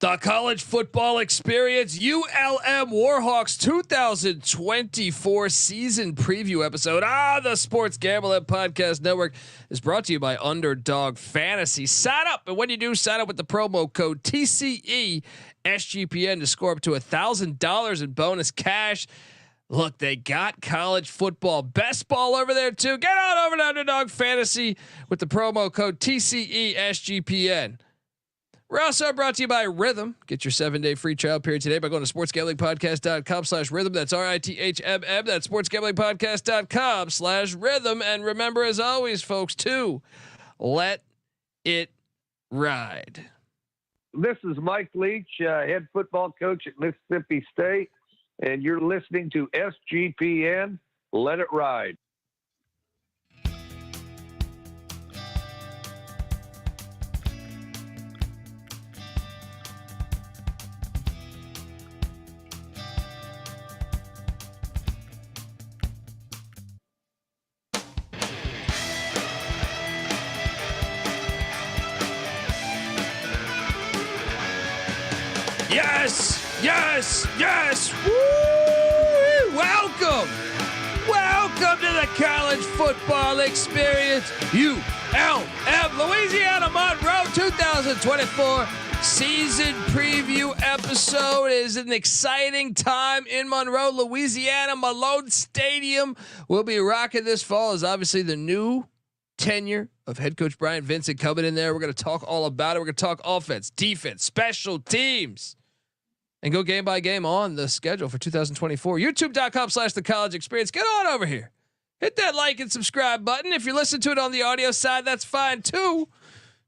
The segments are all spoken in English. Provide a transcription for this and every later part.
The college football experience, ULM Warhawks 2024 season preview episode. The Sports Gambling Podcast Network is brought to you by Underdog Fantasy. Sign up, and when you do, sign up with the promo code TCE SGPN to score up to $1,000 in bonus cash. Look, they got college football best ball over there too. Get on over to Underdog Fantasy with the promo code TCE SGPN. We're also brought to you by Rhythm. Get your 7-day free trial period today by going to sportsgamblingpodcast.com/rhythm. That's RITHMM. That's sportsgamblingpodcast.com/rhythm. And remember, as always, folks, to let it ride. This is Mike Leach, head football coach at Mississippi State, and you're listening to SGPN. Let it ride. Yes. Woo! Welcome to the college football experience. ULM Louisiana Monroe 2024 season preview episode. Is an exciting time in Monroe, Louisiana. Malone Stadium will be rocking this fall. Is obviously the new tenure of head coach Bryant Vincent coming in there. We're going to talk all about it. We're going to talk offense, defense, special teams, and go game by game on the schedule for 2024. YouTube.com/the college experience. Get on over here. Hit that like and subscribe button. If you're listening to it on the audio side, that's fine too.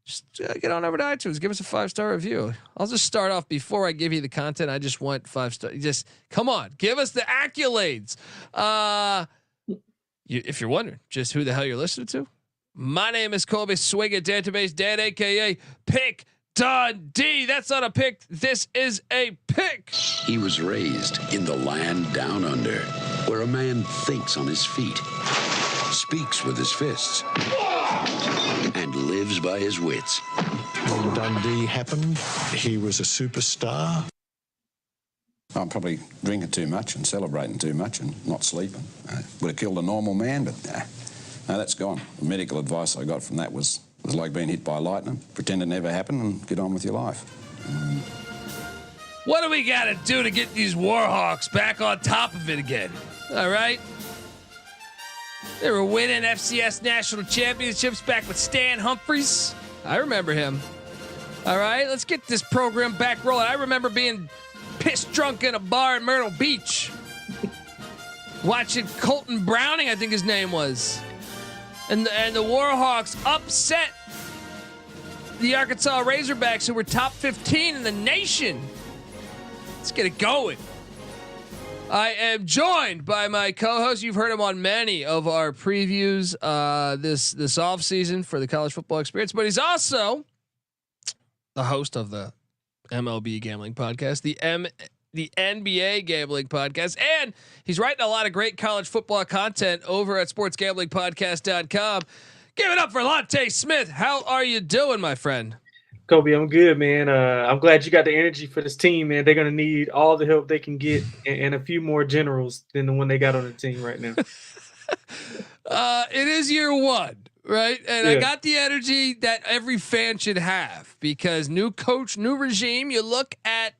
Just get on over to iTunes. Give us a 5-star review. I'll just start off before I give you the content. I just want 5-star. Just come on, give us the accolades. If you're wondering just who the hell you're listening to, my name is Colby Swing at Database Dan, aka Pick Dundee. That's not a pick. This is a pick. He was raised in the land down under, where a man thinks on his feet, speaks with his fists, and lives by his wits. When Dundee happened, he was a superstar. I'm probably drinking too much and celebrating too much and not sleeping. Would have killed a normal man, but no, that's gone. The medical advice I got from that was like being hit by lightning. Pretend it never happened and get on with your life. What do we got to do to get these Warhawks back on top of it again? All right. They were winning FCS national championships back with Stan Humphries. I remember him. All right. Let's get this program back rolling. I remember being pissed drunk in a bar in Myrtle Beach, watching Colton Browning, I think his name was. And the Warhawks upset the Arkansas Razorbacks, who were top 15 in the nation. Let's get it going. I am joined by my co-host. You've heard him on many of our previews this offseason for the college football experience, but he's also the host of the MLB gambling podcast, the NBA gambling podcast, and he's writing a lot of great college football content over at sportsgamblingpodcast.com. Give it up for Latte Smith. How are you doing, my friend? Kobe, I'm good, man. I'm glad you got the energy for this team, man. They're going to need all the help they can get and a few more generals than the one they got on the team right now. It is year one, right? And I got the energy that every fan should have because new coach, new regime. You look at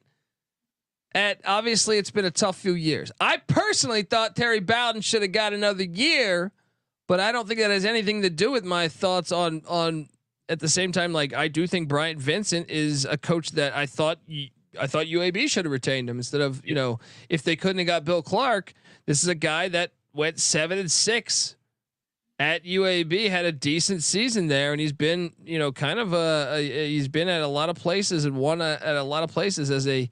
obviously it's been a tough few years. I personally thought Terry Bowden should have got another year, but I don't think that has anything to do with my thoughts on at the same time. Like, I do think Bryant Vincent is a coach that I thought UAB should have retained him instead of, if they couldn't have got Bill Clark. This is a guy that went 7-6 at UAB, had a decent season there, and he's been, kind of he's been at a lot of places and won at a lot of places as a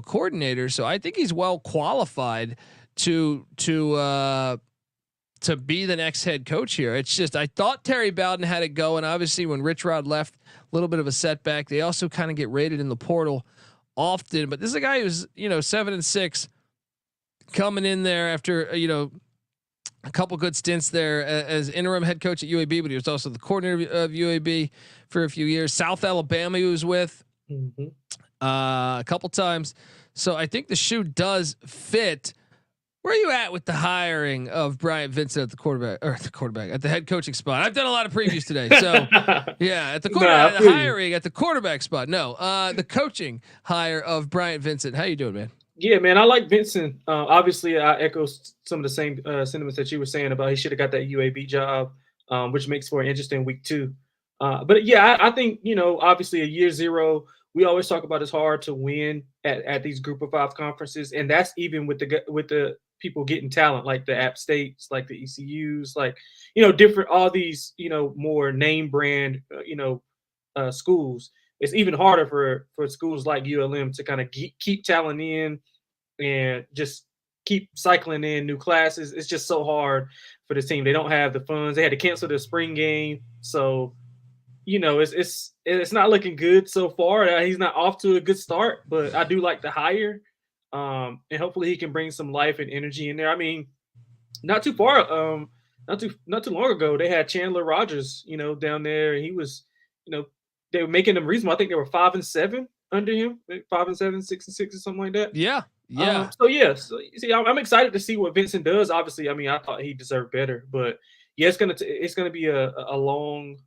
coordinator. So I think he's well qualified to be the next head coach here. It's just, I thought Terry Bowden had it going. Obviously when Rich Rod left, a little bit of a setback. They also kind of get rated in the portal often, but this is a guy who's, 7-6 coming in there after, a couple good stints there as interim head coach at UAB, but he was also the coordinator of UAB for a few years. South Alabama he was with. a couple times. So I think the shoe does fit. Where are you at with the hiring of Bryant Vincent at at the head coaching spot? I've done a lot of previews today. So yeah, at the hiring at the quarterback spot. No, the coaching hire of Bryant Vincent. How you doing, man? Yeah, man, I like Vincent. Obviously, I echo some of the same sentiments that you were saying about he should have got that UAB job, which makes for an interesting week 2. But yeah, I think, obviously a year 0, we always talk about it's hard to win at these Group of 5 conferences, and that's even with the people getting talent like the App States, like the ECUs, like different all these more name brand schools. It's even harder for schools like ULM to kind of keep talent in and just keep cycling in new classes. It's just so hard for the team. They don't have the funds. They had to cancel their spring game, so it's not looking good so far. He's not off to a good start, but I do like the hire, and hopefully he can bring some life and energy in there. I mean, not too far, not too long ago, they had Chandler Rogers, down there, and he was, they were making them reasonable. I think they were 5-7 under him, 5-7, 6-6, or something like that. Yeah. So see, I'm excited to see what Vincent does. Obviously, I mean, I thought he deserved better, but yeah, it's gonna be a long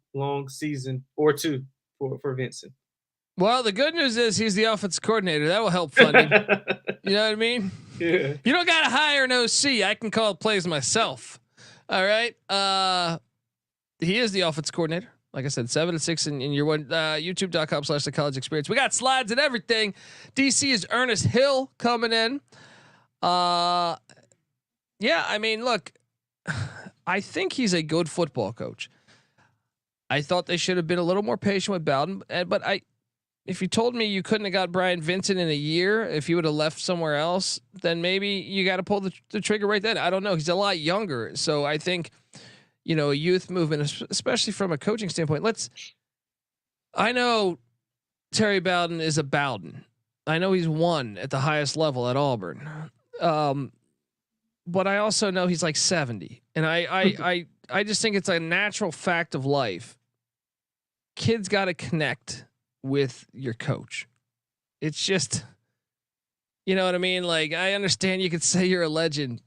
season or 2 for Vincent. Well, the good news is he's the offensive coordinator. That will help funding. You know what I mean? Yeah. You don't got to hire an OC. I can call plays myself. All right. He is the offensive coordinator. Like I said, 7-6 in your one. YouTube.com/the college experience. We got slides and everything. DC is Ernest Hill coming in. Yeah, I mean, look, I think he's a good football coach. I thought they should have been a little more patient with Bowden, but if you told me you couldn't have got Brian Vincent in a year, if you would have left somewhere else, then maybe you got to pull the trigger right then. I don't know. He's a lot younger, so I think a youth movement, especially from a coaching standpoint. I know Terry Bowden is a Bowden. I know he's won at the highest level at Auburn. But I also know he's like 70, and I just think it's a natural fact of life. Kids got to connect with your coach. It's just, you know what I mean? Like, I understand you could say you're a legend,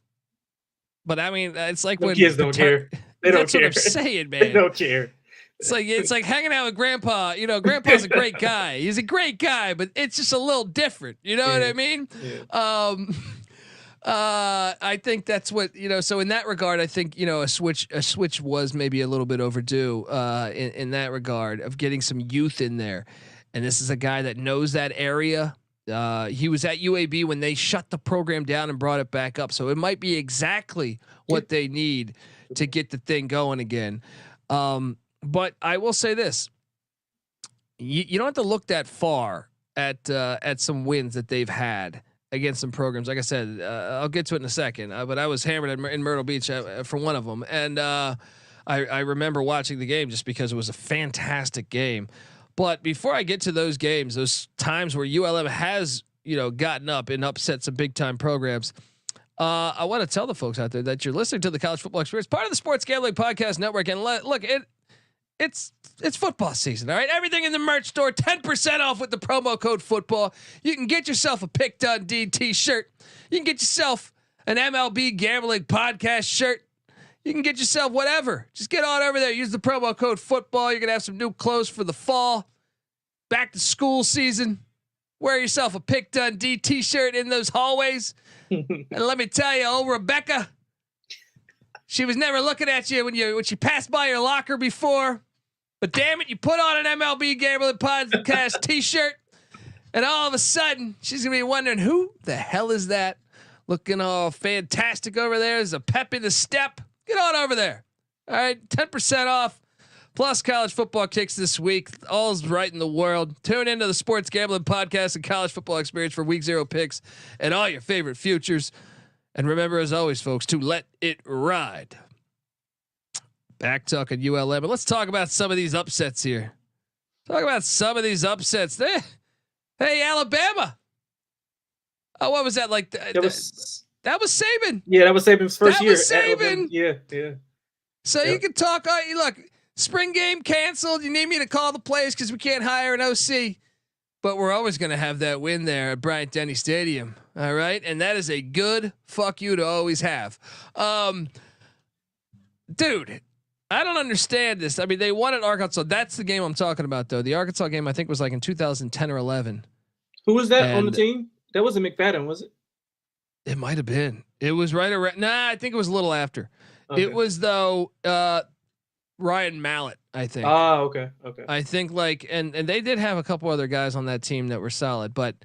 but I mean, it's like when kids don't care. They don't care. That's what I'm saying, man. They don't care. It's like hanging out with grandpa. Grandpa's a great guy. He's a great guy, but it's just a little different. You know what I mean? Yeah. I think that's what, so in that regard, I think, a switch was maybe a little bit overdue, in that regard of getting some youth in there. And this is a guy that knows that area. He was at UAB when they shut the program down and brought it back up. So it might be exactly what they need to get the thing going again. But I will say this, you don't have to look that far at some wins that they've had against some programs. Like I said, I'll get to it in a second, but I was hammered in Myrtle Beach for one of them. And I remember watching the game just because it was a fantastic game. But before I get to those games, those times where ULM has, gotten up and upset some big time programs, I want to tell the folks out there that you're listening to the College Football Experience, part of the Sports Gambling Podcast Network. And look, it's football season. All right. Everything in the merch store, 10% off with the promo code football. You can get yourself a Pick Dundee t-shirt. You can get yourself an MLB Gambling Podcast shirt. You can get yourself whatever. Just get on over there. Use the promo code football. You're going to have some new clothes for the fall. Back to school season. Wear yourself a Pick Dundee t-shirt in those hallways. And let me tell you, old Rebecca, she was never looking at you when she passed by your locker before. But damn it, you put on an MLB Gambling Podcast t-shirt, and all of a sudden she's gonna be wondering who the hell is that looking all fantastic over there. There's a pep in the step. Get on over there. All right, 10% off plus college football kicks this week. All's right in the world. Tune into the Sports Gambling Podcast and College Football Experience for Week 0 picks and all your favorite futures. And remember, as always, folks, to let it ride. Back talking ULM, but let's talk about some of these upsets here. Talk about some of these upsets. Hey, Alabama. Oh, what was that like? That was Saban. Yeah, that was Saban's first year. That was Saban. Yeah. So you can talk. Look, spring game canceled. You need me to call the plays because we can't hire an OC. but we're always going to have that win there at Bryant-Denny Stadium. All right. And that is a good fuck you to always have. Dude, I don't understand this. I mean, they won at Arkansas. That's the game I'm talking about, though. The Arkansas game, I think, was like in 2010 or 11. Who was that on the team? That wasn't McFadden, was it? It might have been. It was right around. Nah, I think it was a little after. Okay. It was though. Ryan Mallett, I think. Oh, okay. I think like, and they did have a couple other guys on that team that were solid, but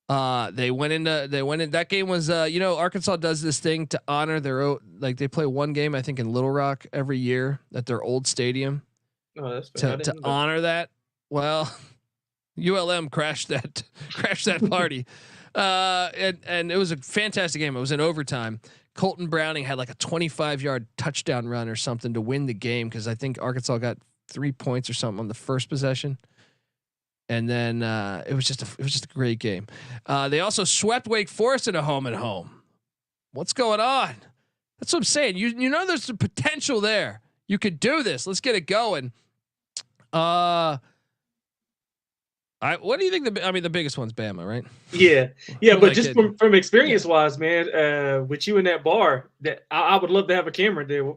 they went in. That game was, Arkansas does this thing to honor their like they play one game, I think, in Little Rock every year at their old stadium. Oh, that's fair. To honor that. Well, ULM crashed that party. And it was a fantastic game. It was in overtime. Colton Browning had like a 25-yard touchdown run or something to win the game, because I think Arkansas got 3 points or something on the first possession. And then it was just a great game. They also swept Wake Forest in a home and home. What's going on? That's what I'm saying. You know there's the potential there. You could do this. Let's get it going. What do you think? The biggest one's Bama, right? Yeah. But just from experience wise, man, with you in that bar, that I would love to have a camera there.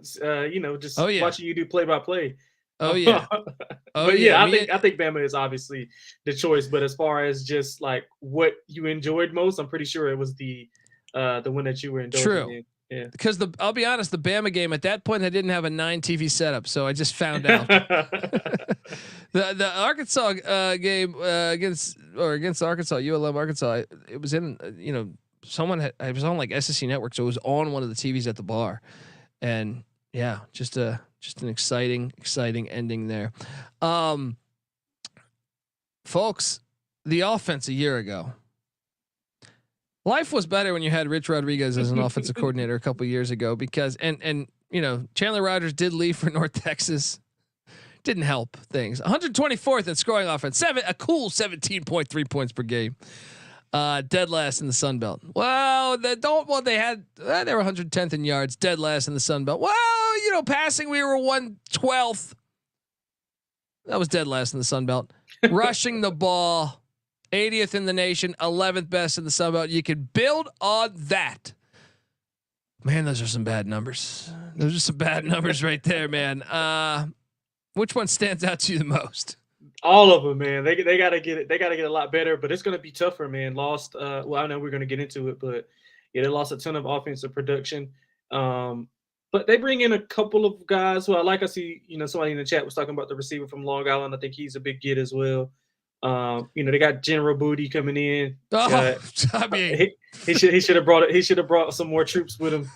Just watching you do play by play. Oh yeah. I think Bama is obviously the choice. But as far as just like what you enjoyed most, I'm pretty sure it was the one that you were indulging in. Yeah. Because I'll be honest, the Bama game at that point, I didn't have a 9 TV setup, so I just found out. the Arkansas game against Arkansas, ULM Arkansas, it was in I was on like SSC Network, so it was on one of the TVs at the bar, and yeah, just an exciting ending there, folks. The offense a year ago. Life was better when you had Rich Rodriguez as an offensive coordinator a couple years ago, because and Chandler Rogers did leave for North Texas. Didn't help things. 124th in scoring offense, a cool 17.3 points per game. Dead last in the Sun Belt. Well, they were 110th in yards, dead last in the Sun Belt. Well, passing we were 112th. That was dead last in the Sun Belt. Rushing the ball, 80th in the nation, 11th best in the Sun Belt. You can build on that. Man, those are some bad numbers. Those are some bad numbers right there, man. Which one stands out to you the most? All of them, man. They gotta get it. They gotta get a lot better, but it's gonna be tougher, man. Lost. Well, I know we're gonna get into it, but yeah, they lost a ton of offensive production. But they bring in a couple of guys who I like. I see, somebody in the chat was talking about the receiver from Long Island. I think he's a big get as well. They got General Booty coming in. He should have brought some more troops with him.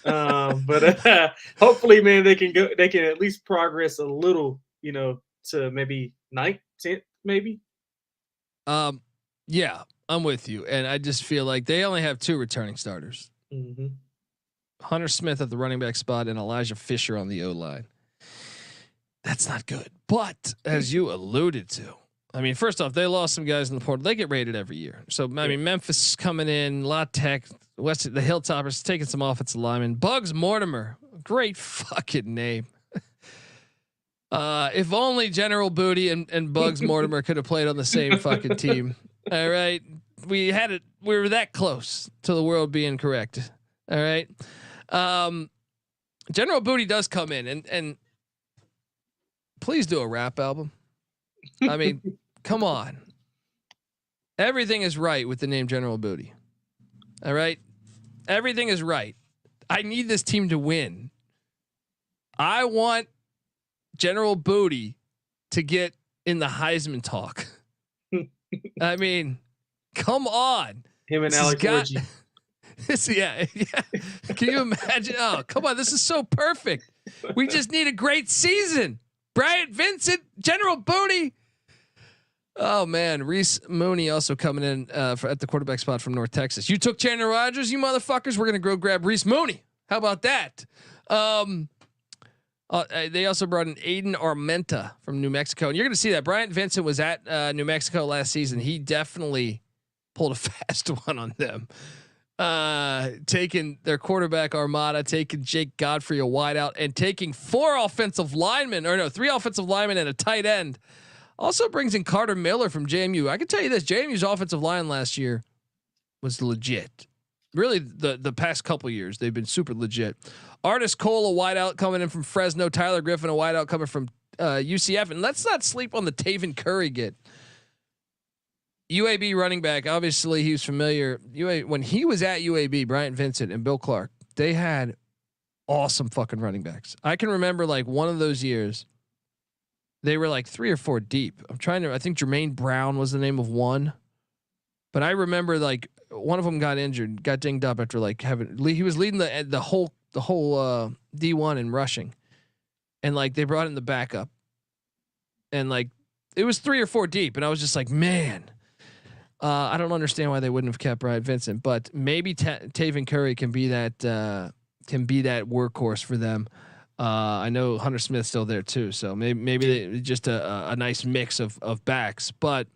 But hopefully, man, they can at least progress a little, to maybe 9th, 10th, maybe. Yeah, I'm with you, and I just feel like they only have 2 returning starters. Mm-hmm. Hunter Smith at the running back spot and Elijah Fisher on the O-line. That's not good. But as you alluded to, I mean, first off, they lost some guys in the portal. They get rated every year. So, I mean, Memphis coming in, La Tech, the Hilltoppers taking some offensive linemen. Bugs Mortimer, great fucking name. If only General Booty and Bugs Mortimer could have played on the same fucking team. All right. We were that close to the world being correct. All right. General Booty does come in and please do a rap album. I mean, come on. Everything is right with the name General Booty. All right. Everything is right. I need this team to win. I want General Booty to get in the Heisman talk. I mean, come on. Him and Alex Orji. Yeah. Can you imagine? Oh, come on. This is so perfect. We just need a great season. Bryant Vincent, General Booty. Oh man, Reese Mooney also coming in at the quarterback spot from North Texas. You took Chandler Rogers, you motherfuckers. We're gonna go grab Reese Mooney. How about that? They also brought in Aiden Armenta from New Mexico, and you're gonna see that Bryant Vincent was at New Mexico last season. He definitely pulled a fast one on them. Taking their quarterback Armada, taking Jake Godfrey a wideout, and taking 3 offensive linemen and a tight end. Also brings in Carter Miller from JMU. I can tell you this: JMU's offensive line last year was legit. Really, the past couple years they've been super legit. Artis Cole, a wideout coming in from Fresno. Tyler Griffin, a wideout coming from UCF. And let's not sleep on the Taven Curry get. UAB running back. Obviously, he was familiar. When he was at UAB, Bryant Vincent and Bill Clark, they had awesome fucking running backs. I can remember like one of those years. They were like 3 or 4 deep. I think Jermaine Brown was the name of one, but I remember like one of them got injured, got dinged up after like he was leading the whole D1 in rushing, and like they brought in the backup, and like it was 3 or 4 deep, and I was just like, man, I don't understand why they wouldn't have kept Bryant Vincent, but maybe Taven Curry can be that workhorse for them. I know Hunter Smith's still there too, so maybe they, just a nice mix of backs. But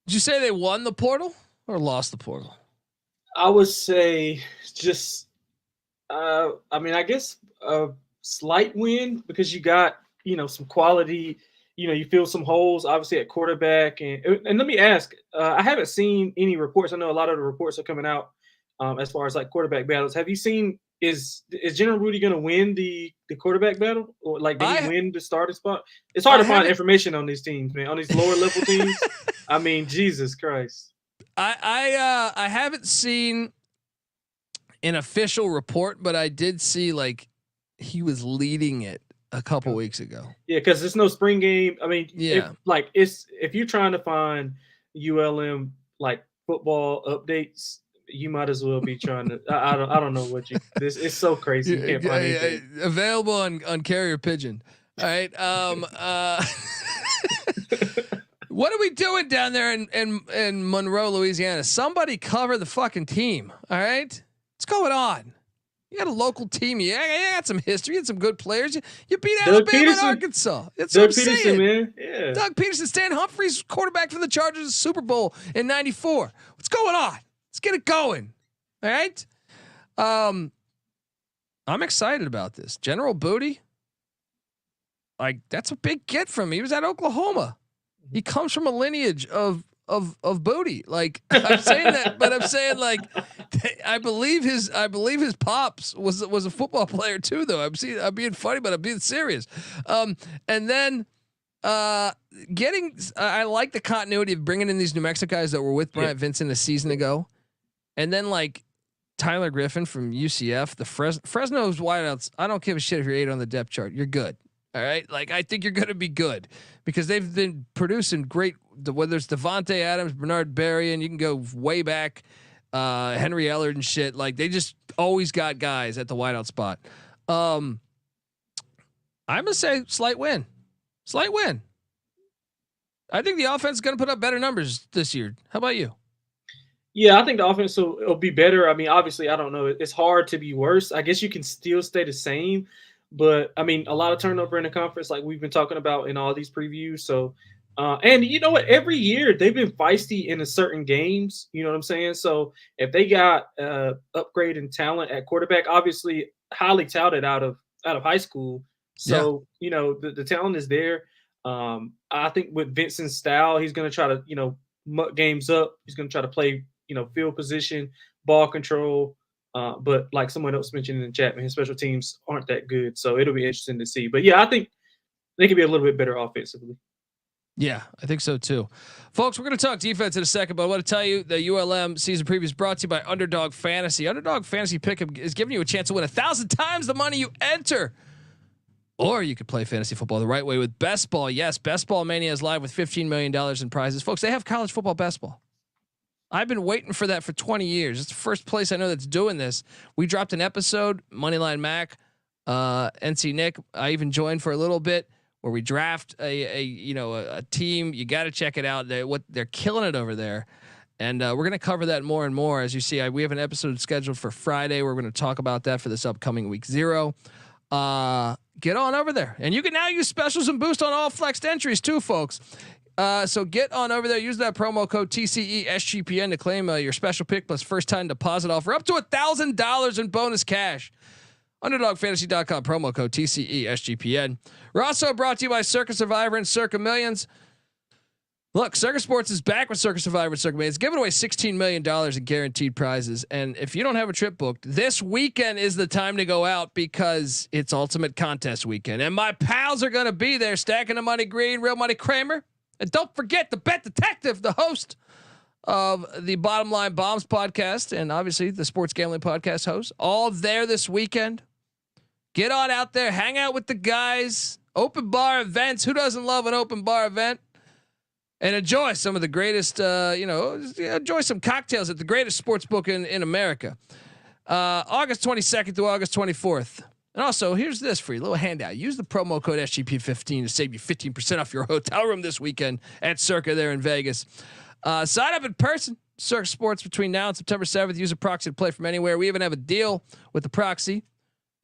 did you say they won the portal or lost the portal? I would say just, I mean, I guess a slight win because you got some quality. You fill some holes, obviously at quarterback, and let me ask, I haven't seen any reports. I know a lot of the reports are coming out as far as like quarterback battles. Have you seen? Is General Rudy going to win the quarterback battle, or like did he win the starting spot? It's hard to find information on these teams, man. On these lower level teams, I mean, Jesus Christ. I haven't seen an official report, but I did see like he was leading it a couple weeks ago. Yeah, because there's no spring game. I mean, yeah, if you're trying to find ULM like football updates, you might as well be trying to. I don't know what this. It's so crazy. You can't find anything. Available on Carrier Pigeon. All right. What are we doing down there in Monroe, Louisiana? Somebody cover the fucking team. All right. What's going on? You got a local team. You got some history. You had some good players. You beat Alabama and Arkansas. That's Doug what I'm Peterson, saying. man. Yeah. Doug Peterson, Stan Humphries, quarterback for the Chargers Super Bowl in '94. What's going on? Let's get it going. All right. I'm excited about this. General Booty. Like, that's a big get from him. He was at Oklahoma. He comes from a lineage of Booty. Like, I'm saying that, but I'm saying like I believe his pops was a football player too, though. I'm being funny, but I'm being serious. And then I like the continuity of bringing in these New Mexico guys that were with Bryant Vincent a season ago. And then like Tyler Griffin from UCF, the Fresno's wideouts. I don't give a shit if you're 8 on the depth chart. You're good. All right. Like, I think you're going to be good because they've been producing great, whether it's Devontae Adams, Bernard Berry, and you can go way back, Henry Ellard and shit. Like, they just always got guys at the wideout spot. I'm going to say slight win. I think the offense is going to put up better numbers this year. How about you? Yeah, I think the offense will be better. I mean, obviously, I don't know. It's hard to be worse. I guess you can still stay the same, but I mean, a lot of turnover in the conference, like we've been talking about in all these previews. So, and you know what? Every year they've been feisty in a certain games. You know what I'm saying? So if they got upgrade in talent at quarterback, obviously highly touted out of high school. So you know the talent is there. I think with Vincent's style, he's going to try to muck games up. He's going to try to play field position, ball control. But like someone else mentioned in the chat, man, his special teams aren't that good. So it'll be interesting to see. But yeah, I think they could be a little bit better offensively. Yeah, I think so too. Folks, we're going to talk defense in a second, but I want to tell you the ULM season preview is brought to you by Underdog Fantasy. Underdog Fantasy Pick'em is giving you a chance to win 1,000 times the money you enter. Or you could play fantasy football the right way with Best Ball. Yes, Best Ball Mania is live with $15 million in prizes. Folks, they have college football best ball. I've been waiting for that for 20 years. It's the first place I know that's doing this. We dropped an episode, Moneyline Mac, NC Nick. I even joined for a little bit where we draft a team. You got to check it out. They're killing it over there. And we're going to cover that more and more. As you see, we have an episode scheduled for Friday. We're going to talk about that for this upcoming week 0. Get on over there, and you can now use specials and boost on all flexed entries too, folks. So get on over there. Use that promo code TCESGPN to claim your special pick plus first time deposit offer up to $1,000 in bonus cash. UnderdogFantasy.com, promo code TCE SGPN. We're also brought to you by Circa Survivor and Circa Millions. Look, Circa Sports is back with Circa Survivor and Circa Millions, giving away $16 million in guaranteed prizes. And if you don't have a trip booked, this weekend is the time to go out because it's Ultimate Contest Weekend. And my pals are going to be there, Stacking the Money Green, Real Money Kramer. And don't forget the Bet Detective, the host of the Bottom Line Bombs podcast, and obviously the Sports Gambling Podcast host, all there this weekend. Get on out there, hang out with the guys, open bar events. Who doesn't love an open bar event? And enjoy some of the greatest, enjoy some cocktails at the greatest sports book in America. August 22nd through August 24th. And also, here's this for you, a little handout. Use the promo code SGP15 to save you 15% off your hotel room this weekend at Circa there in Vegas. Sign up in person, Circa Sports, between now and September 7th. Use a proxy to play from anywhere. We even have a deal with the proxy.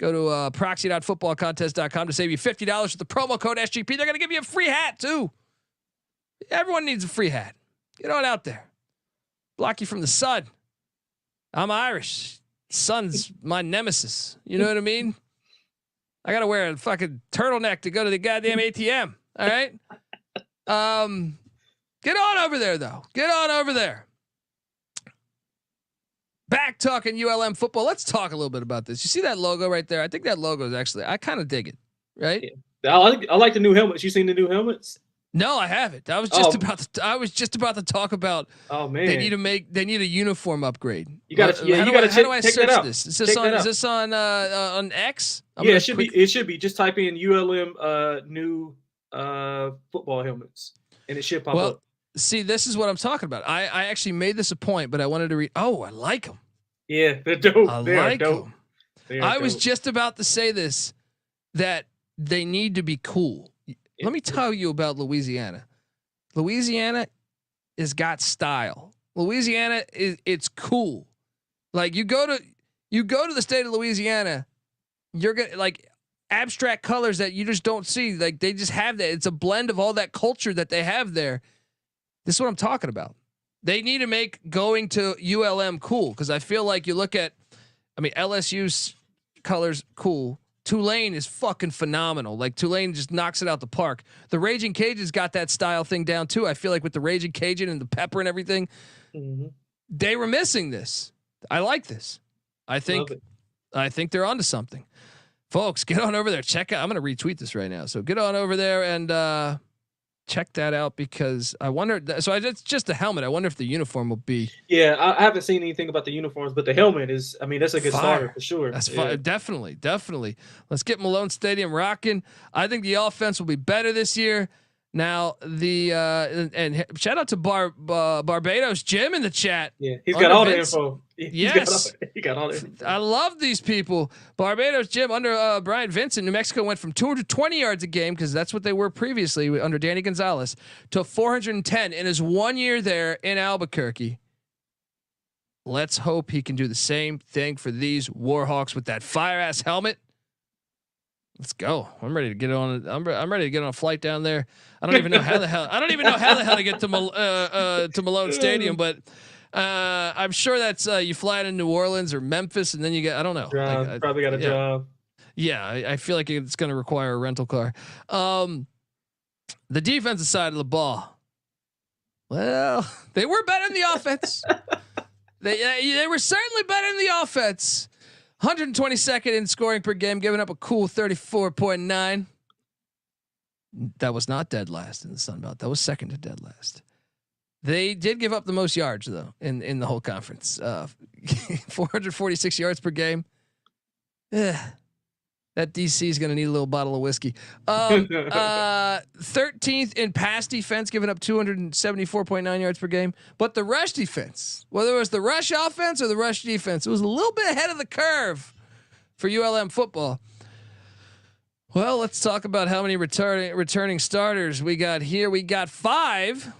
Go to proxy.footballcontest.com to save you $50 with the promo code SGP. They're going to give you a free hat, too. Everyone needs a free hat. Get on out there. Block you from the sun. I'm Irish. Sun's my nemesis. You know what I mean? I got to wear a fucking turtleneck to go to the goddamn ATM. All right. Get on over there, though. Get on over there. Back talking ULM football. Let's talk a little bit about this. You see that logo right there? I think that logo is actually, I kind of dig it. Right? Yeah. I like the new helmets. You seen the new helmets? No, I haven't. I was just about to talk about. Oh man, they need a uniform upgrade. You got to how do I check search that out. this? Is this on X? Yeah, it should be. Just type in ULM new football helmets, and it should pop up. See, this is what I'm talking about. I actually made this a point, but I wanted to read. Oh, I like them. Yeah, they're dope. I like them. I was just about to say this, that they need to be cool. Let me tell you about Louisiana. Louisiana has got style. Louisiana it's cool. Like you go to the state of Louisiana, you're gonna like abstract colors that you just don't see. Like they just have that. It's a blend of all that culture that they have there. This is what I'm talking about. They need to make going to ULM cool, because I feel like you look at, LSU's colors cool. Tulane is fucking phenomenal. Like Tulane just knocks it out the park. The Raging Cajuns got that style thing down too. I feel like with the Raging Cajun and the pepper and everything, they were missing this. I like this. I think they're onto something. Folks, get on over there. Check out. I'm going to retweet this right now. So get on over there and check that out, because I wonder. It's just a helmet. I wonder if the uniform will be. Yeah, I haven't seen anything about the uniforms, but the helmet is. That's a good starter for sure. That's fire. Definitely. Let's get Malone Stadium rocking. I think the offense will be better this year. Now and shout out to Barbados Jim in the chat. Yeah, he's got all the info. Yes, he got all the info. I love these people. Barbados Jim under Brian Vincent, New Mexico went from 220 yards a game, because that's what they were previously under Danny Gonzalez, to 410 in his 1 year there in Albuquerque. Let's hope he can do the same thing for these Warhawks with that fire ass helmet. Let's go. I'm ready to get on. I'm ready to get on a flight down there. I don't even know how the hell to get to Malone Stadium, but I'm sure that's you fly to New Orleans or Memphis, and then you get, I don't know. Probably got a job. Yeah, I feel like it's going to require a rental car. The defensive side of the ball. Well, they were better than the offense. They were certainly better than the offense. 122nd in scoring per game, giving up a cool 34.9. That was not dead last in the Sun Belt. That was second to dead last. They did give up the most yards though in the whole conference. 446 yards per game. That DC is going to need a little bottle of whiskey. 13th in pass defense, giving up 274.9 yards per game. But the rush defense, whether it was the rush offense or the rush defense, it was a little bit ahead of the curve for ULM football. Well, let's talk about how many returning starters we got here. We got 5.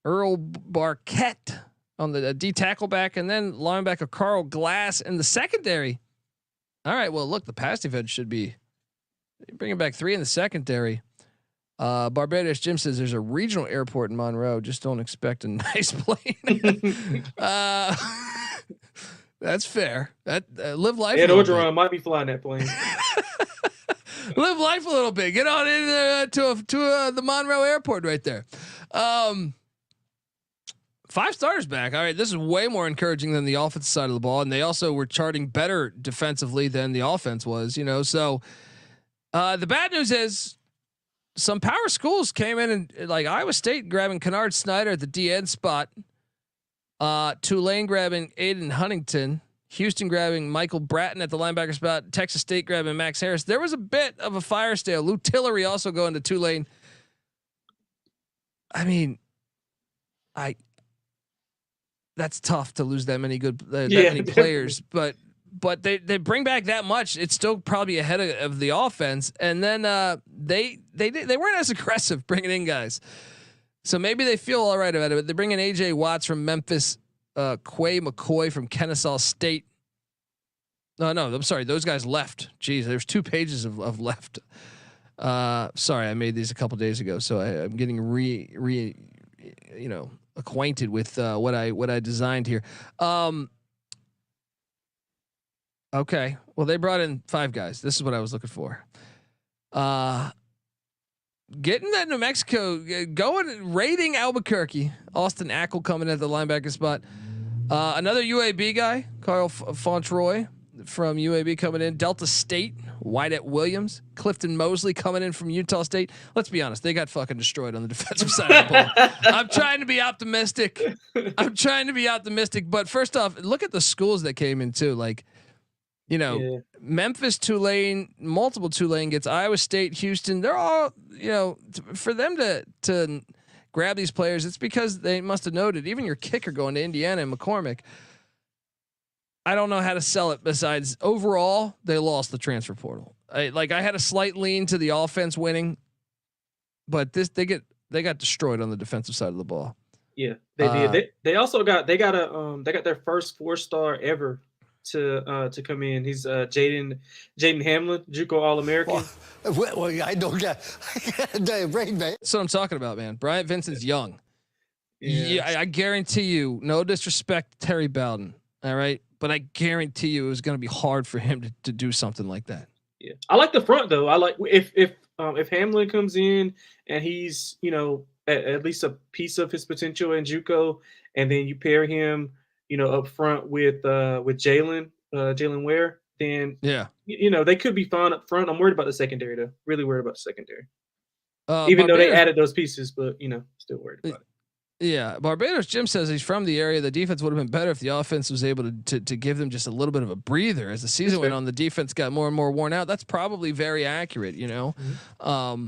Earl Barquette on the D tackle back, and then linebacker Carl Glass in the secondary. All right. Well, look, the pass defense should be bringing back 3 in the secondary. Barbados Jim says there's a regional airport in Monroe. Just don't expect a nice plane. That's fair. That live life. Ed a little Orgeron might be flying that plane. Live life a little bit. Get on in to the Monroe Airport right there. 5 starters back. All right, this is way more encouraging than the offensive side of the ball, and they also were charting better defensively than the offense was. So the bad news is some power schools came in and like Iowa State grabbing Kennard Snyder at the DN spot. Tulane grabbing Aiden Huntington. Houston grabbing Michael Bratton at the linebacker spot. Texas State grabbing Max Harris. There was a bit of a fire sale. Lou Tillery also going to Tulane. I mean, that's tough to lose that many many players, but they bring back that much. It's still probably ahead of the offense. And then they weren't as aggressive bringing in guys. So maybe they feel all right about it. But they bring in AJ Watts from Memphis. Quay McCoy from Kennesaw State. No, I'm sorry. Those guys left. Jeez, there's 2 pages of left. Sorry, I made these a couple days ago, so I'm getting acquainted with what I designed here. Okay, well they brought in 5 guys. This is what I was looking for. Getting that New Mexico going, raiding Albuquerque. Austin Ackle coming at the linebacker spot. Another UAB guy, Carl Fontroy from UAB coming in. Delta State, Wyatt Williams, Clifton Mosley coming in from Utah State. Let's be honest, they got fucking destroyed on the defensive side of the ball. I'm trying to be optimistic. But first off, look at the schools that came in too. Like, Memphis, Tulane, multiple Tulane gets Iowa State, Houston. They're all, for them to grab these players, it's because they must have noted. Even your kicker going to Indiana and McCormick. I don't know how to sell it. Besides, overall, they lost the transfer portal. I had a slight lean to the offense winning, but they got destroyed on the defensive side of the ball. Yeah, they did. They also got their first 4-star ever to come in. He's Jaden Hamlin, JUCO All-American. Well, I don't get the brain, man. That's what I'm talking about, man. Bryant Vincent's young. Yeah, I guarantee you. No disrespect to Terry Bowden, all right, but I guarantee you it was going to be hard for him to do something like that. Yeah, I like the front though. I like if Hamlin comes in and he's at least a piece of his potential in JUCO, and then you pair him up front with Jalen Ware, then they could be fine up front. I'm worried about the secondary though. Really worried about the secondary. Even though they added those pieces, but still worried about it. Yeah, Barbados Jim says he's from the area. The defense would have been better if the offense was able to give them just a little bit of a breather. As the season went on, the defense got more and more worn out. That's probably very accurate. Mm-hmm.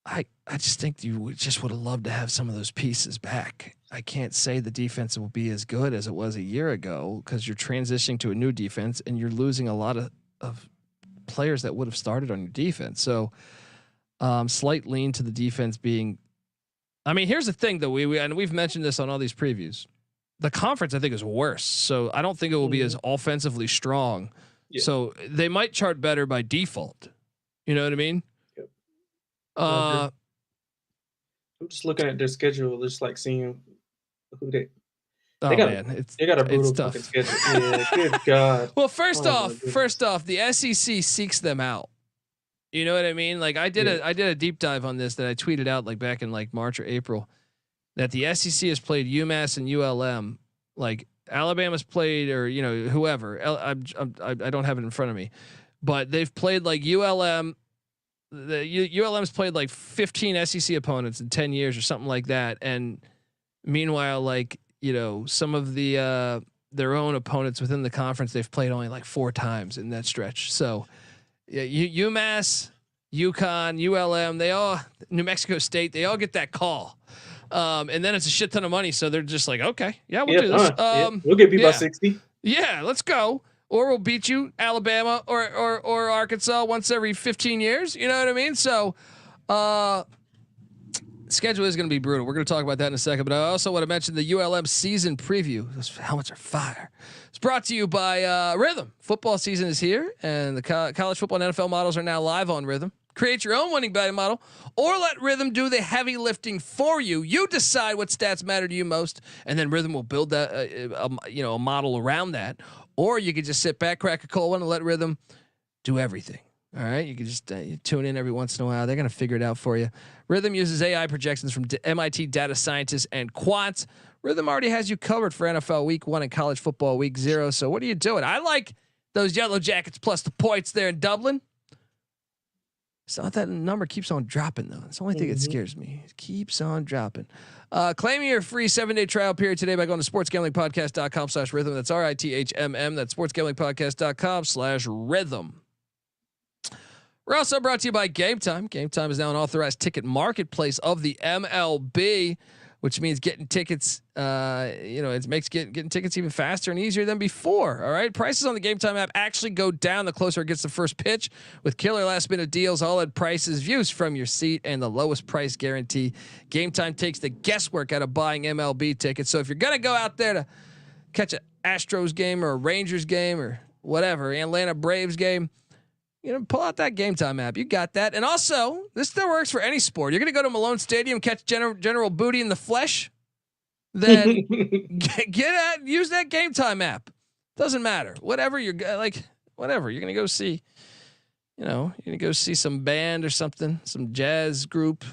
I just think you just would have loved to have some of those pieces back. I can't say the defense will be as good as it was a year ago because you're transitioning to a new defense and you're losing a lot of players that would have started on your defense. So slight lean to the defense being, I mean, here's the thing though. We've mentioned this on all these previews. The conference I think is worse. So I don't think it will be as offensively strong. Yeah. So they might chart better by default. You know what I mean? Yep. I'm just looking at their schedule, just like seeing who they got a brutal fucking schedule. Yeah, good God. Well, first off, the SEC seeks them out. You know what I mean? Like I did a deep dive on this that I tweeted out like back in like March or April, that the SEC has played UMass and ULM, like Alabama's played, or whoever. I don't have it in front of me, but they've played like ULM. ULM's played like 15 SEC opponents in 10 years or something like that, and meanwhile, like some of the their own opponents within the conference they've played only like 4 times in that stretch. So. Yeah, UMass, UConn, ULM, they all, New Mexico State, they all get that call, and then it's a shit ton of money. So they're just like, okay, yeah, we'll do this. We'll give you about 60. Yeah, let's go, or we'll beat you, Alabama or Arkansas once every 15 years. You know what I mean? So, schedule is going to be brutal. We're going to talk about that in a second, but I also want to mention the ULM season preview. Those helmets are fire. It's brought to you by Rhythm. Football season is here, and the college football and NFL models are now live on Rhythm. Create your own winning betting model, or let Rhythm do the heavy lifting for you. You decide what stats matter to you most, and then Rhythm will build that, a model around that. Or you could just sit back, crack a cold one, and let Rhythm do everything. All right, you can just tune in every once in a while. They're going to figure it out for you. Rhythm uses AI projections from MIT data scientists and quants. Rhythm already has you covered for NFL Week 1 and college football Week 0. So what are you doing? I like those Yellow Jackets plus the points there in Dublin. It's not that number keeps on dropping though. It's the only thing that scares me. It keeps on dropping. Claim your free 7-day trial period today by going to sportsgamblingpodcast.com/rhythm. That's RITHMM. That's sportsgamblingpodcast.com/rhythm. We're also brought to you by Game Time. Game Time is now an authorized ticket marketplace of the MLB, which means getting tickets, it makes getting tickets even faster and easier than before. All right. Prices on the Game Time app actually go down the closer it gets to first pitch with killer last minute deals, all at prices, views from your seat, and the lowest price guarantee. Game Time takes the guesswork out of buying MLB tickets. So if you're going to go out there to catch an Astros game or a Rangers game or whatever, Atlanta Braves game, pull out that Game Time app. You got that. And also, this still works for any sport. You're going to go to Malone Stadium, catch General Booty in the flesh, then use that Game Time app. Doesn't matter. Whatever you're whatever you're going to go see, you're going to go see some band or something, some jazz group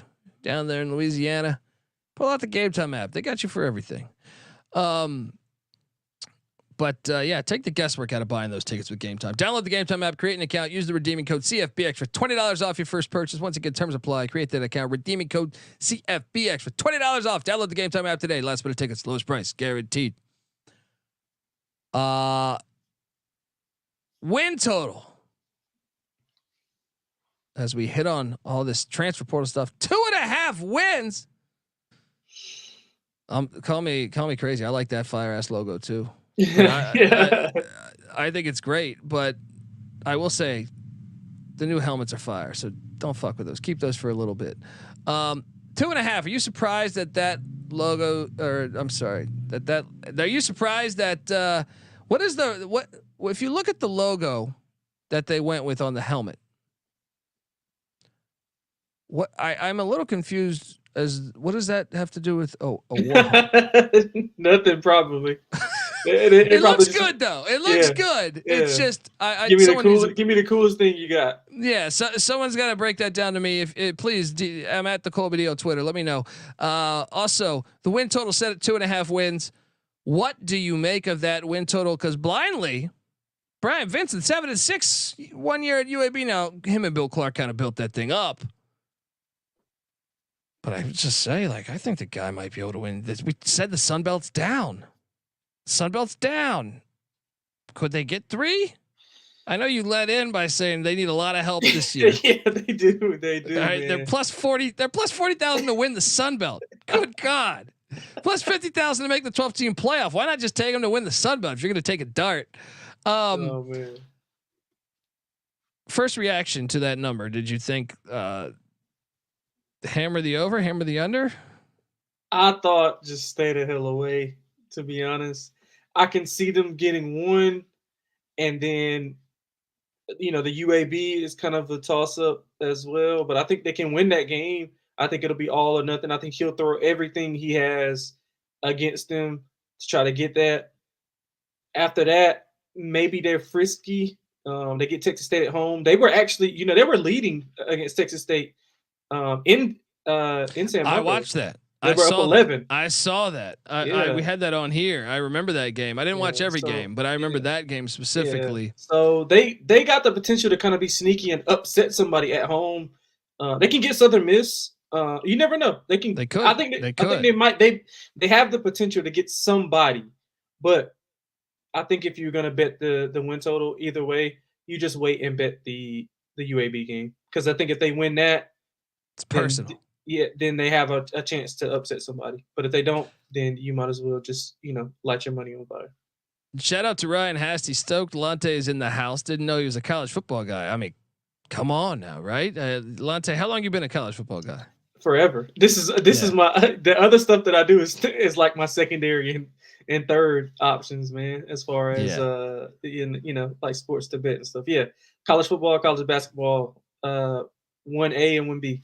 down there in Louisiana. Pull out the Game Time app. They got you for everything. But take the guesswork out of buying those tickets with Game Time. Download the Game Time app, create an account, use the redeeming code CFBX for $20 off your first purchase. Once again, terms apply. Create that account, redeeming code CFBX for $20 off. Download the Game Time app today. Last minute tickets, lowest price guaranteed. Win total. As we hit on all this transfer portal stuff, 2.5 wins. Call me crazy. I like that fire ass logo too. I think it's great, but I will say the new helmets are fire, so don't fuck with those. Keep those for a little bit. 2.5. Are you surprised that logo? Or I'm sorry, that are you surprised that what if you look at the logo that they went with on the helmet? What I'm a little confused as what does that have to do with a Warhawk? Nothing probably. It looks good though. It looks good. Yeah. It's just give me the coolest thing you got. Yeah, so someone's got to break that down to me. If please, I'm at the Colby D on Twitter. Let me know. Also, the win total set at 2.5 wins. What do you make of that win total? Because blindly, Brian Vincent 7-6 1 year at UAB. Now him and Bill Clark kind of built that thing up. But I would just say, I think the guy might be able to win this. We said the Sun Belt's down. Sunbelt's down. Could they get 3? I know you let in by saying they need a lot of help this year. Yeah, they do. They do. All right, they're plus 40. They're plus 40,000 to win the Sun Belt. Good God. Plus 50,000 to make the 12-team playoff. Why not just take them to win the Sun Belt if you're going to take a dart? Oh man. First reaction to that number. Did you think hammer the over, hammer the under? I thought just stay the hell away, to be honest. I can see them getting 1, and then the UAB is kind of a toss-up as well. But I think they can win that game. I think it'll be all or nothing. I think he'll throw everything he has against them to try to get that. After that, maybe they're frisky. They get Texas State at home. They were actually, they were leading against Texas State in San Marcos. I watched that. They were up 11. I saw that. We had that on here. I remember that game. I didn't watch every game, but I remember that game specifically. Yeah. So they got the potential to kind of be sneaky and upset somebody at home. They can get Southern Miss. You never know. They can. They could. I think they might. They have the potential to get somebody, but I think if you're gonna bet the win total either way, you just wait and bet the UAB game, because I think if they win that, it's personal. Then they have a chance to upset somebody. But if they don't, then you might as well just, light your money on fire. Shout out to Ryan Hasty. Stoked Lante is in the house. Didn't know he was a college football guy. I mean, come on now, right? Lante, how long you been a college football guy? Forever. This is my the other stuff that I do is like my secondary and third options, man. As far as like sports to bet and stuff. Yeah, college football, college basketball. 1A and 1B.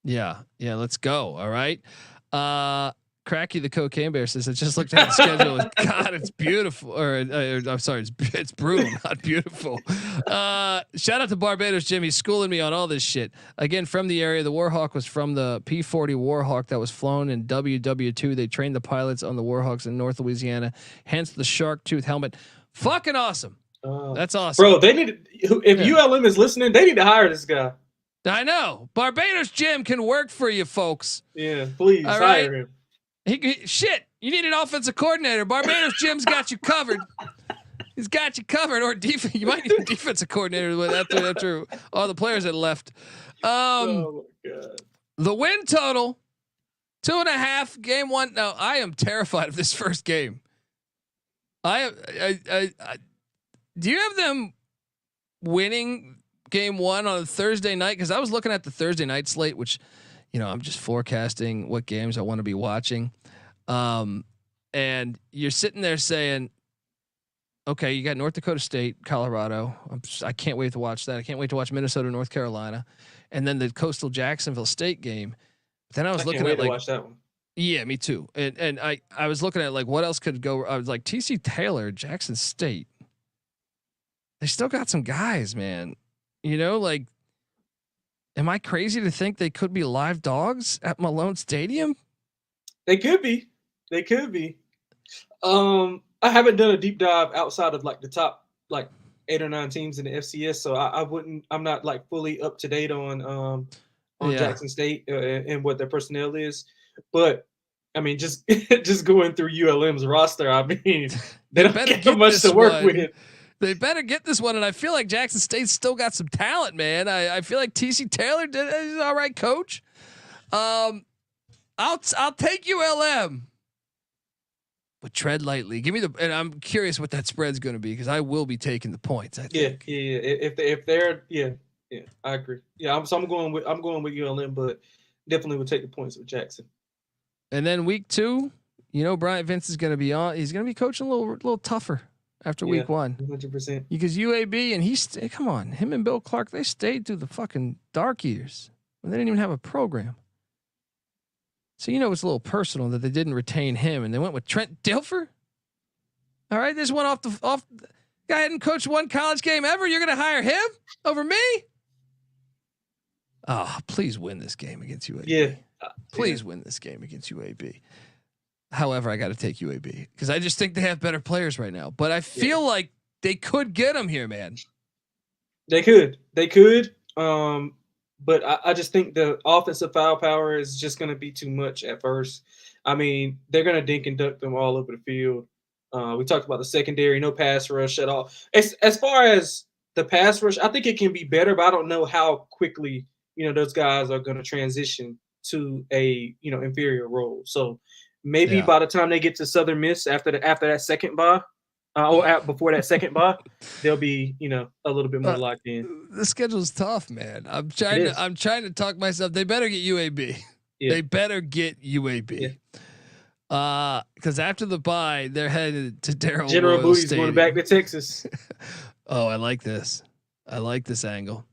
Yeah. Let's go. All right. Cracky the Cocaine Bear says, I just looked at the schedule. God, it's beautiful. Or I'm sorry, it's brutal, not beautiful. Shout out to Barbados Jim. He's schooling me on all this shit. Again, from the area, the Warhawk was from the P-40 Warhawk that was flown in WW2. They trained the pilots on the Warhawks in North Louisiana, hence the shark tooth helmet. Fucking awesome. That's awesome. Bro, they need if ULM is listening, they need to hire this guy. I know. Barbados Jim can work for you folks. Yeah, please hire him. Shit, you need an offensive coordinator. Barbados Jim's got you covered. He's got you covered. Or you might need a defensive coordinator after all the players that left. Oh my God. The win total 2.5. Game 1. No, I am terrified of this first game. I do you have them winning game 1 on a Thursday night? Because I was looking at the Thursday night slate, which, I'm just forecasting what games I want to be watching. And you're sitting there saying, okay, you got North Dakota State, Colorado. I can't wait to watch that. I can't wait to watch Minnesota, North Carolina, and then the Coastal Jacksonville State game. Then I was looking at watch that one. Yeah, me too. And I was looking at what else could go. I was like TC Taylor, Jackson State. They still got some guys, man. Am I crazy to think they could be live dogs at Malone Stadium? They could be. I haven't done a deep dive outside of the top 8 or 9 teams in the FCS, so I'm not fully up to date on Jackson State and what their personnel is. But I mean, just going through ULM's roster, I mean, they don't get much to work with. They better get this one, and I feel like Jackson State's still got some talent, man. I feel like TC Taylor is an all right coach. I'll take ULM, but tread lightly. Give me and I'm curious what that spread's going to be because I will be taking the points. I think. Yeah. If they're I agree. Yeah, I'm going with ULM, but definitely would take the points with Jackson. And then week 2, Bryant Vince is going to be on. He's going to be coaching a little tougher after week 1. 100%. Because UAB and come on, him and Bill Clark, they stayed through the fucking dark years when they didn't even have a program. So it's a little personal that they didn't retain him and they went with Trent Dilfer. All right, this one off guy hadn't coached one college game ever. You're gonna hire him over me? Oh, please win this game against UAB. Yeah. Please win this game against UAB. However, I got to take UAB because I just think they have better players right now. But I feel like they could get them here, man. They could. But I just think the offensive firepower is just going to be too much at first. I mean, they're going to dink and dunk them all over the field. We talked about the secondary, no pass rush at all. As far as the pass rush, I think it can be better, but I don't know how quickly those guys are going to transition to a inferior role. So maybe by the time they get to Southern Miss after that second bye, before that second bye, they'll be a little bit more locked in. The schedule's tough, man. I'm trying to talk myself. They better get UAB. Yeah. They better get UAB. Yeah. Because after the bye, they're headed to General Royal Booty's Stadium. going back to Texas. Oh, I like this. I like this angle.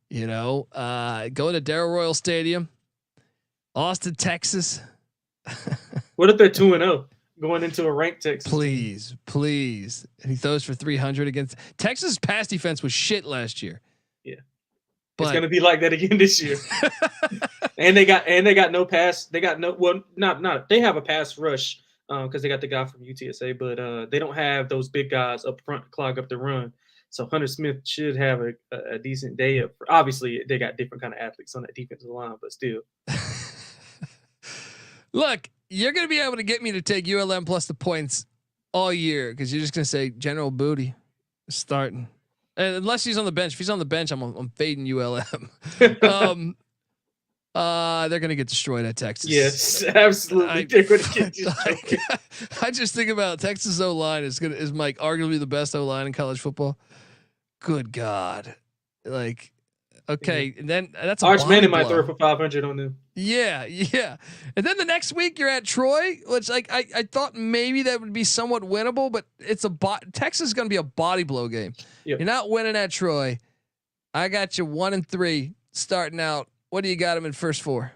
Go to Darrell Royal Stadium, Austin, Texas. What if they're 2-0 going into a ranked Texas? Please. And he throws for 300 against Texas. Pass defense was shit last year. Yeah, but it's gonna be like that again this year. and they got no pass. They got no not. They have a pass rush because they got the guy from UTSA, but they don't have those big guys up front to clog up the run. So Hunter Smith should have a decent day. Obviously, they got different kind of athletes on that defensive line, but still. Look, you're going to be able to get me to take ULM plus the points all year because you're just going to say General Booty is starting, and unless he's on the bench. If he's on the bench, I'm fading ULM. They're going to get destroyed at Texas. Yes, absolutely. They're going to get destroyed. I just think about Texas O-line is arguably the best O-line in college football. Good God, okay, and then that's Arch Manning might throw for 500 on them. Yeah, and then the next week you're at Troy, which I thought maybe that would be somewhat winnable, but it's Texas is going to be a body blow game. Yep. You're not winning at Troy. I got you 1-3. starting out. What do you got him in first 4?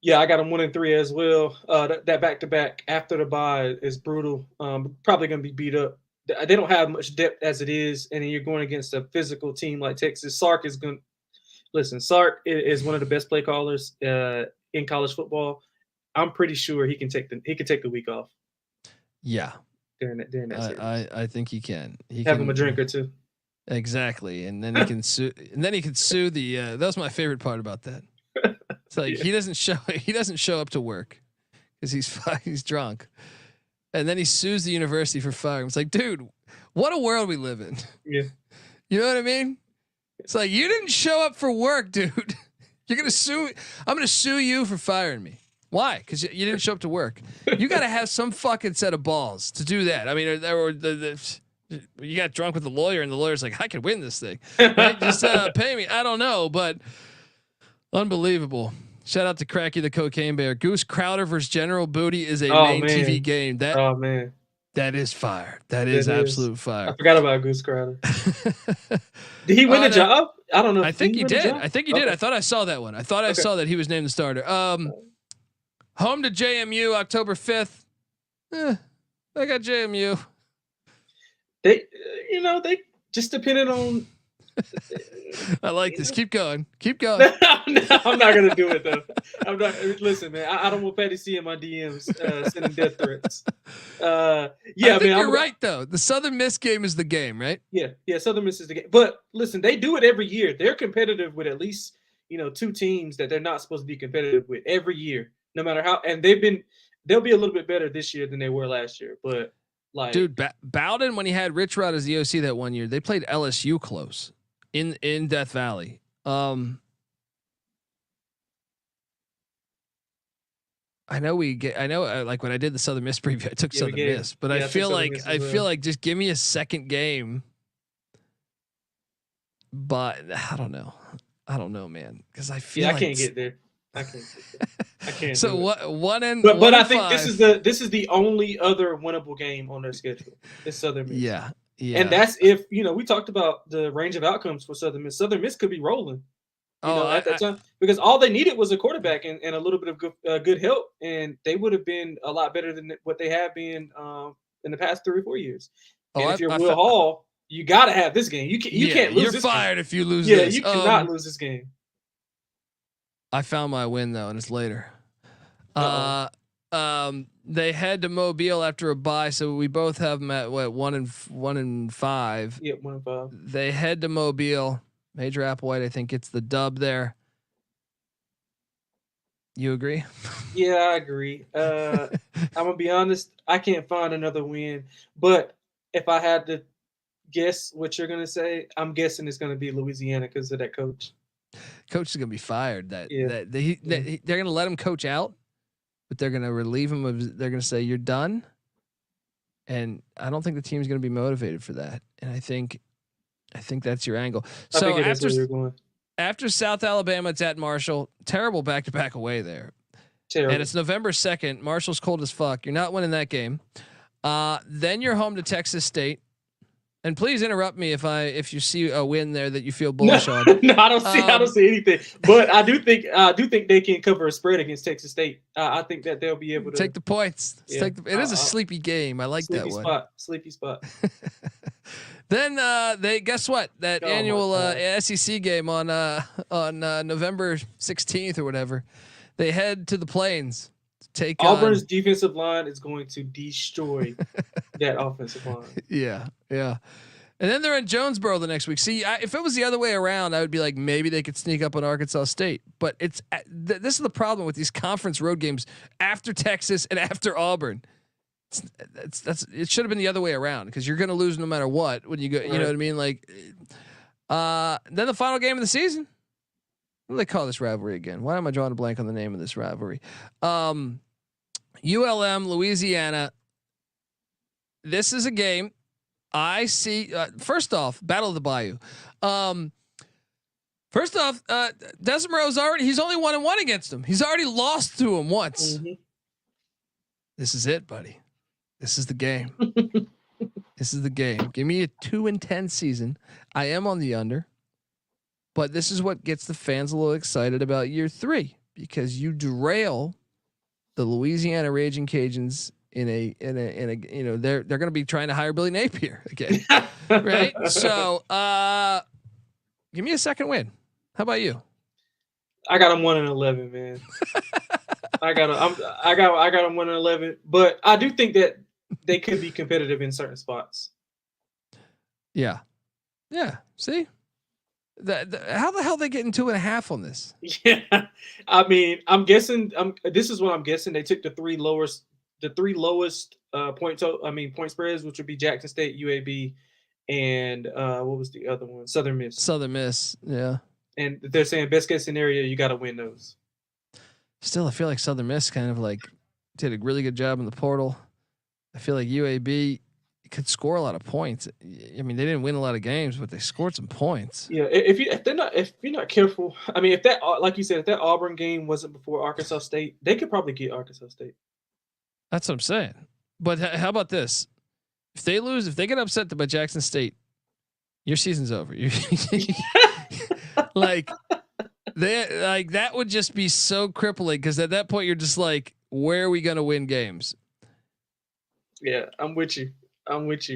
Yeah, I got him 1-3 as well. That back-to-back after the bye is brutal. Probably going to be beat up. They don't have much depth as it is, and then you're going against a physical team like Texas. Sark is going. Listen, Sark is one of the best play callers in college football. I'm pretty sure he can take the week off. Yeah, during that series. I think he can. He have can, him a drink or two. Exactly, and then he can sue. And then he can sue the. That was my favorite part about that. It's like he doesn't show up to work because he's drunk, and then he sues the university for firing him. It's like, dude, what a world we live in. Yeah, you know what I mean? It's like you didn't show up for work, dude. You're gonna sue. I'm gonna sue you for firing me. Why? Because you didn't show up to work. You got to have some fucking set of balls to do that. I mean, you got drunk with the lawyer, and the lawyer's like, "I could win this thing. Right? Just pay me." I don't know, but unbelievable. Shout out to Cracky the Cocaine Bear. Goose Crowder versus General Booty is a main TV game. That is fire. That is absolute fire. I forgot about Goose Crowder. Did he win the job? I don't know. I think he did. I think he did. I thought I saw that one. I thought I saw that he was named the starter. Home to JMU, October 5th. I got JMU. They just depended on. I like this. Keep going. Keep going. No, I'm not gonna do it though. I'm not. Listen, man. I don't want Petty C in my DMs sending death threats. I think you're right though. The Southern Miss game is the game, right? Yeah. Southern Miss is the game. But listen, they do it every year. They're competitive with at least 2 teams that they're not supposed to be competitive with every year, no matter how. And they'll be a little bit better this year than they were last year. But like, dude, Bowden when he had Rich Rod as the OC that one year, they played LSU close in Death Valley. I know like when I did the Southern Miss preview, I took Southern Miss, but I feel like just give me a second game. But I don't know, man, because I feel I can't get there. I can't. So But I think this is the only other winnable game on their schedule. It's Southern Miss. Yeah. And that's if we talked about the range of outcomes for Southern Miss. Southern Miss could be rolling. At that time, because all they needed was a quarterback and a little bit of good help, and they would have been a lot better than what they have been in the past 3 or 4 years. And if you're Will Hall, you got to have this game. You can't lose. You're fired if you lose. Yeah, you cannot lose this game. I found my win though, and it's later. They head to Mobile after a bye, so we both have them at 1 and 5. Yeah, 1 and 5. They head to Mobile. Major Applewhite, I think, gets the dub there. You agree? Yeah, I agree. I'm gonna be honest. I can't find another win, but if I had to guess what you're gonna say, I'm guessing it's gonna be Louisiana because of that coach. Coach is gonna be fired. They're gonna let him coach out, but they're gonna relieve him. They're gonna say you're done, and I don't think the team's gonna be motivated for that. And I think that's your angle. So after South Alabama, it's at Marshall. Terrible back-to-back away there. Terrible. And it's November 2nd. Marshall's cold as fuck. You're not winning that game. Then you're home to Texas State. And please interrupt me if you see a win there that you feel bullish on. No, I don't see anything. But I do think they can cover a spread against Texas State. I think that they'll be able to take the points. Yeah. it is a sleepy game. I like that one. Sleepy spot. Then they guess what? That annual SEC game on November 16th or whatever. They head to the Plains to take Auburn's defensive line is going to destroy that offensive line. Yeah. And then they're in Jonesboro the next week. See, if it was the other way around, I would be like, maybe they could sneak up on Arkansas State. But this is the problem with these conference road games after Texas and after Auburn. It should have been the other way around because you're going to lose no matter what when you go. You know what I mean? Like, then the final game of the season. What do they call this rivalry again? Why am I drawing a blank on the name of this rivalry? ULM Louisiana. This is a game I see. First off, Battle of the Bayou. First off, Desimero's he's only 1-1 against him. He's already lost to him once. Mm-hmm. This is it, buddy. This is the game. This is the game. Give me a 2-10 season. I am on the under. But this is what gets the fans a little excited about year 3 because you derail the Louisiana Raging Cajuns in a they're going to be trying to hire Billy Napier again, right? So give me a second win. How about you? I got them 1-11, man. I got them 1-11, but I do think that they could be competitive in certain spots. Yeah. See, how the hell they getting 2.5 on this? Yeah, I mean, I'm guessing. This is what I'm guessing. They took the three lowest point spreads, which would be Jackson State, UAB, and what was the other one? Southern Miss. Southern Miss, yeah. And they're saying best case scenario, you got to win those. Still, I feel like Southern Miss kind of like did a really good job in the portal. I feel like UAB could score a lot of points. I mean, they didn't win a lot of games, but they scored some points. Yeah, if you're not careful, I mean, if that, like you said, if that Auburn game wasn't before Arkansas State, they could probably get Arkansas State. That's what I'm saying. But how about this? If they lose, if they get upset by Jackson State, your season's over. Like that would just be so crippling because at that point you're just like, where are we going to win games? Yeah, I'm with you,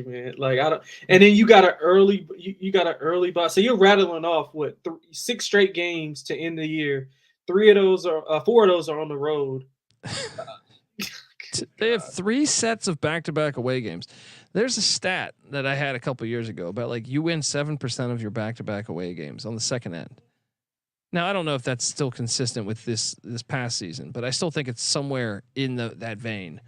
man. Like I don't, and then you got an early bye. So you're rattling off 6 straight games to end the year. 4 of those are on the road. They have 3 sets of back-to-back away games. There's a stat that I had a couple years ago about like you win 7% of your back-to-back away games on the second end. Now I don't know if that's still consistent with this past season, but I still think it's somewhere in that vein.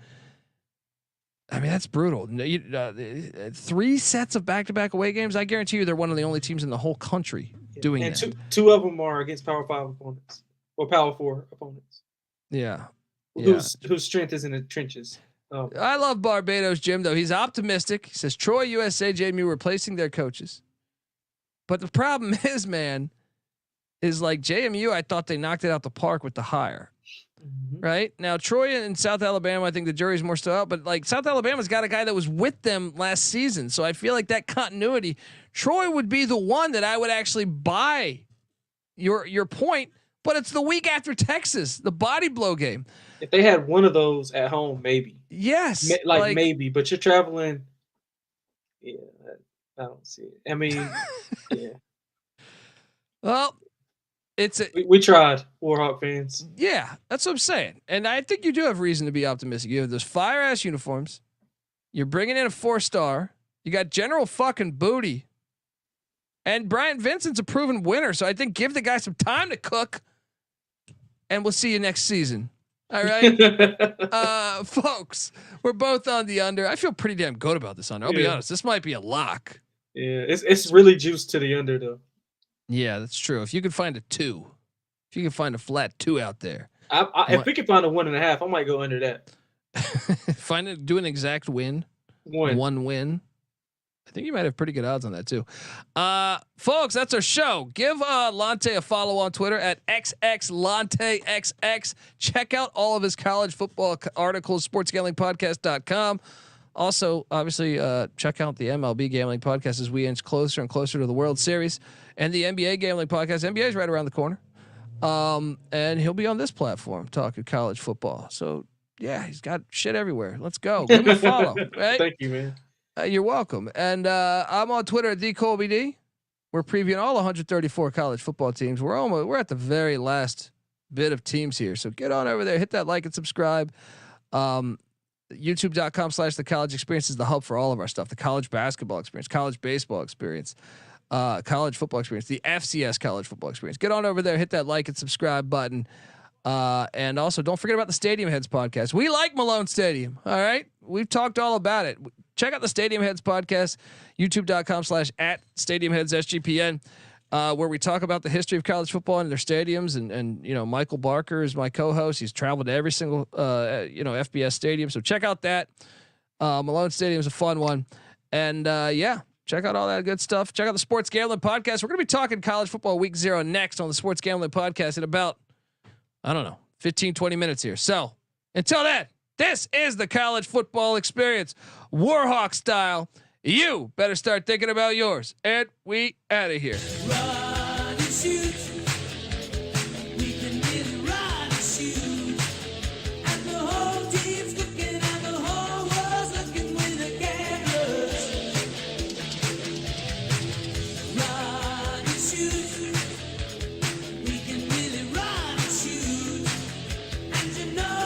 I mean, that's brutal. 3 sets of back-to-back away games. I guarantee you, they're one of the only teams in the whole country doing that. And two of them are against Power 5 opponents or Power 4 opponents. Yeah. Whose strength is in the trenches. I love Barbados Jim though. He's optimistic. He says Troy, USA, JMU replacing their coaches. But the problem is, man, is like JMU. I thought they knocked it out the park with the hire. Mm-hmm. Right now, Troy and South Alabama, I think the jury's more still out. But like South Alabama's got a guy that was with them last season, so I feel like that continuity. Troy would be the one that I would actually buy. Your point, but it's the week after Texas, the body blow game. If they had one of those at home, maybe. Yes, like maybe, but you're traveling. Yeah, I don't see it. I mean, yeah. Well, we tried, Warhawk fans. Yeah, that's what I'm saying, and I think you do have reason to be optimistic. You have those fire ass uniforms. You're bringing in a 4-star. You got General fucking Booty, and Brian Vincent's a proven winner. So I think give the guy some time to cook, and we'll see you next season. All right, folks, we're both on the under. I feel pretty damn good about this under. I'll be honest. This might be a lock. Yeah, it's really juiced to the under though. Yeah, that's true. If you could find a 2, if you could find a flat 2 out there, if we could find a 1.5, I might go under that. Do an exact win. One win. I think you might have pretty good odds on that too. Folks, that's our show. Give Lante a follow on Twitter at XXLanteXX. Check out all of his college football articles, sportsgamblingpodcast.com. Also, obviously, check out the MLB Gambling Podcast as we inch closer and closer to the World Series, and the NBA Gambling Podcast. NBA is right around the corner, and he'll be on this platform talking college football. So, yeah, he's got shit everywhere. Let's go. Give him a follow. Right? Thank you, man. You're welcome. And I'm on Twitter at DColbyD. We're previewing all 134 college football teams. We're at the very last bit of teams here. So get on over there, hit that like and subscribe. YouTube.com/The College Experience is the hub for all of our stuff. The college basketball experience, college baseball experience, college football experience, the FCS college football experience. Get on over there, hit that like and subscribe button. And also don't forget about the Stadium Heads podcast. We like Malone Stadium. All right. We've talked all about it. Check out the Stadium Heads podcast, youtube.com/@StadiumHeadsSGPN, where we talk about the history of college football and their stadiums. And, you know, Michael Barker is my co-host. He's traveled to every single, FBS stadium. So check out that. Malone Stadium is a fun one. And, check out all that good stuff. Check out the Sports Gambling Podcast. We're going to be talking college football week 0 next on the Sports Gambling Podcast in about, 15, 20 minutes here. So until then, this is the college football experience, Warhawk style. You better start thinking about yours. And we out of here. And you know